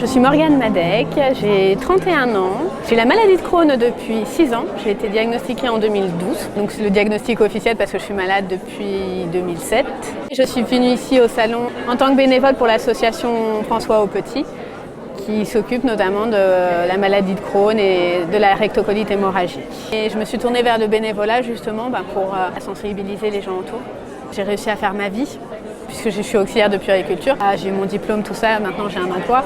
Je suis Morgane Madec, j'ai 31 ans. J'ai la maladie de Crohn depuis 6 ans. J'ai été diagnostiquée en 2012. Donc c'est le diagnostic officiel parce que je suis malade depuis 2007. Je suis venue ici au salon en tant que bénévole pour l'association François Aupetit, qui s'occupe notamment de la maladie de Crohn et de la rectocolite hémorragique. Et je me suis tournée vers le bénévolat justement pour sensibiliser les gens autour. J'ai réussi à faire ma vie puisque je suis auxiliaire de puériculture. J'ai eu mon diplôme, tout ça, maintenant j'ai un emploi.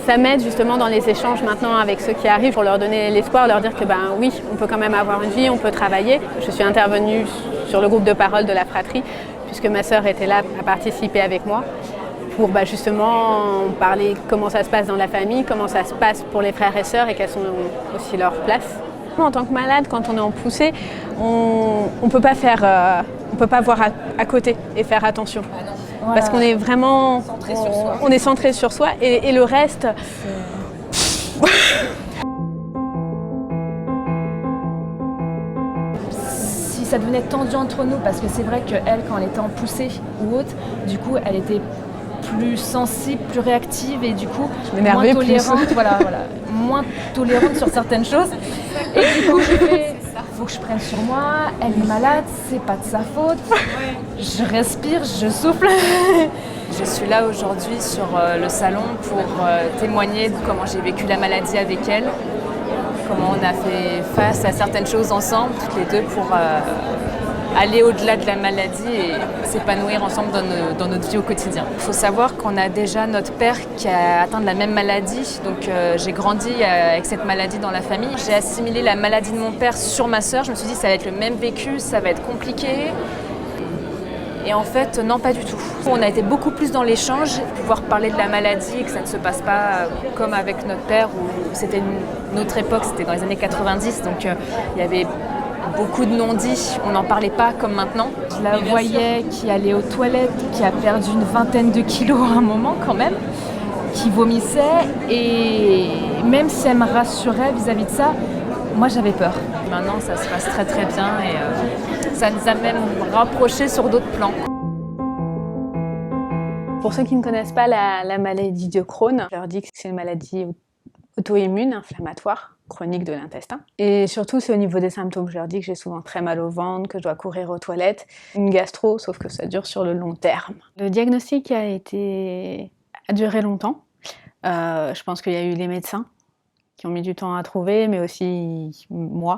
Ça m'aide justement dans les échanges maintenant avec ceux qui arrivent pour leur donner l'espoir, leur dire que oui, on peut quand même avoir une vie, on peut travailler. Je suis intervenue sur le groupe de parole de la fratrie puisque ma sœur était là à participer avec moi pour justement parler comment ça se passe dans la famille, comment ça se passe pour les frères et sœurs et quelles sont aussi leurs places. En tant que malade, quand on est en poussée, on peut pas faire, on peut pas voir à côté et faire attention. Voilà. Parce qu'on est vraiment centré sur soi. On est centré sur soi et le reste. Si ça devenait tendu entre nous, parce que c'est vrai qu'elle, quand elle était en poussée ou autre, du coup, elle était plus sensible, plus réactive et du coup moins tolérante, moins tolérante sur certaines choses. Et du coup, faut que je prenne sur moi, elle est malade, c'est pas de sa faute. Je respire, je souffle. Je suis là aujourd'hui sur le salon pour témoigner de comment j'ai vécu la maladie avec elle, comment on a fait face à certaines choses ensemble, toutes les deux, pour aller au-delà de la maladie et s'épanouir ensemble dans notre vie au quotidien. Il faut savoir qu'on a déjà notre père qui a atteint de la même maladie, donc j'ai grandi avec cette maladie dans la famille. J'ai assimilé la maladie de mon père sur ma sœur, je me suis dit ça va être le même vécu, ça va être compliqué. Et en fait, non, pas du tout. On a été beaucoup plus dans l'échange, pouvoir parler de la maladie, que ça ne se passe pas comme avec notre père, où c'était une autre époque, c'était dans les années 90, donc il y avait beaucoup de non-dits, on n'en parlait pas comme maintenant. Je la voyais qui allait aux toilettes, qui a perdu une vingtaine de kilos à un moment quand même, qui vomissait, et même si elle me rassurait vis-à-vis de ça, moi j'avais peur. Maintenant ça se passe très très bien et ça nous a même rapprochés sur d'autres plans. Pour ceux qui ne connaissent pas la maladie de Crohn, je leur dis que c'est une maladie auto-immune, inflammatoire, chronique de l'intestin. Et surtout, c'est au niveau des symptômes. Je leur dis que j'ai souvent très mal au ventre, que je dois courir aux toilettes. Une gastro, sauf que ça dure sur le long terme. Le diagnostic a duré longtemps. Je pense qu'il y a eu les médecins qui ont mis du temps à trouver, mais aussi moi,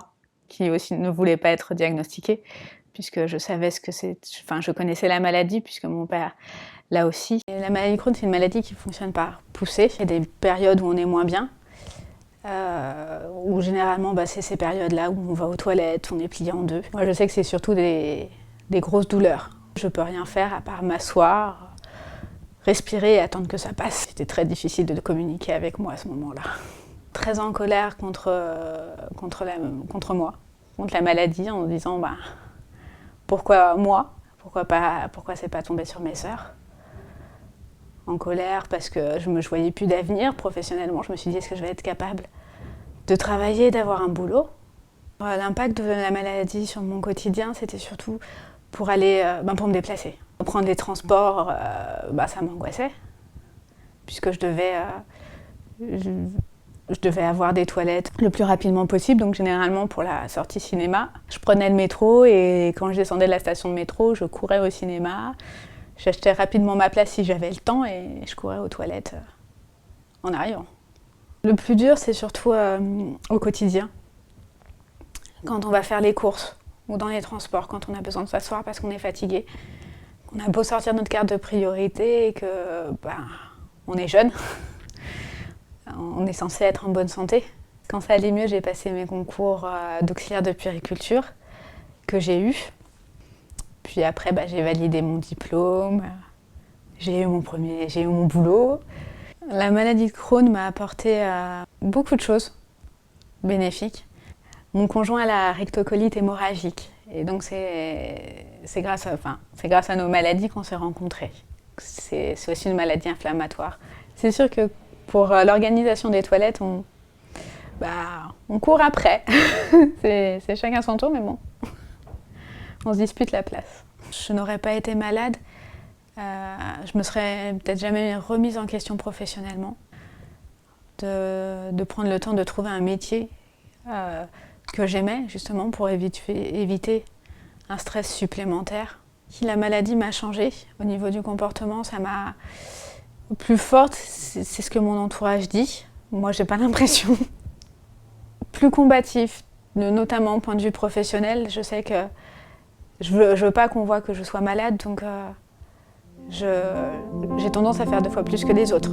qui aussi ne voulais pas être diagnostiquée, puisque je savais ce que c'est. Enfin, je connaissais la maladie, puisque mon père l'a aussi. Et la maladie de Crohn, c'est une maladie qui fonctionne par poussée. Il y a des périodes où on est moins bien. Où généralement c'est ces périodes-là où on va aux toilettes, on est plié en deux. Moi je sais que c'est surtout des grosses douleurs. Je peux rien faire à part m'asseoir, respirer et attendre que ça passe. C'était très difficile de communiquer avec moi à ce moment-là. Très en colère contre moi, contre la maladie, en disant pourquoi moi, pourquoi c'est pas tombé sur mes sœurs. En colère parce que je me voyais plus d'avenir professionnellement. Je me suis dit, est-ce que je vais être capable de travailler, d'avoir un boulot? L'impact de la maladie sur mon quotidien, c'était surtout pour aller, pour me déplacer. Prendre les transports, ça m'angoissait, puisque je devais avoir des toilettes le plus rapidement possible. Donc généralement pour la sortie cinéma, je prenais le métro et quand je descendais de la station de métro, je courais au cinéma. J'achetais rapidement ma place si j'avais le temps et je courais aux toilettes en arrivant. Le plus dur, c'est surtout au quotidien. Quand on va faire les courses ou dans les transports, quand on a besoin de s'asseoir parce qu'on est fatigué. On a beau sortir notre carte de priorité et que on est jeune, on est censé être en bonne santé. Quand ça allait mieux, j'ai passé mes concours d'auxiliaire de puériculture que j'ai eu. Puis après, j'ai validé mon diplôme, j'ai eu mon boulot. La maladie de Crohn m'a apporté beaucoup de choses bénéfiques. Mon conjoint a la rectocolite hémorragique. Et donc c'est grâce à nos maladies qu'on s'est rencontrés. C'est aussi une maladie inflammatoire. C'est sûr que pour l'organisation des toilettes, on court après. c'est chacun son tour, mais bon. On se dispute la place. Je n'aurais pas été malade, je me serais peut-être jamais remise en question professionnellement. de prendre le temps de trouver un métier que j'aimais, justement, pour éviter un stress supplémentaire. La maladie m'a changée au niveau du comportement, ça m'a plus forte, c'est ce que mon entourage dit. Moi, j'ai pas l'impression. Plus combatif, notamment au point de vue professionnel. Je sais que je veux pas qu'on voit que je sois malade, donc j'ai tendance à faire 2 fois plus que les autres.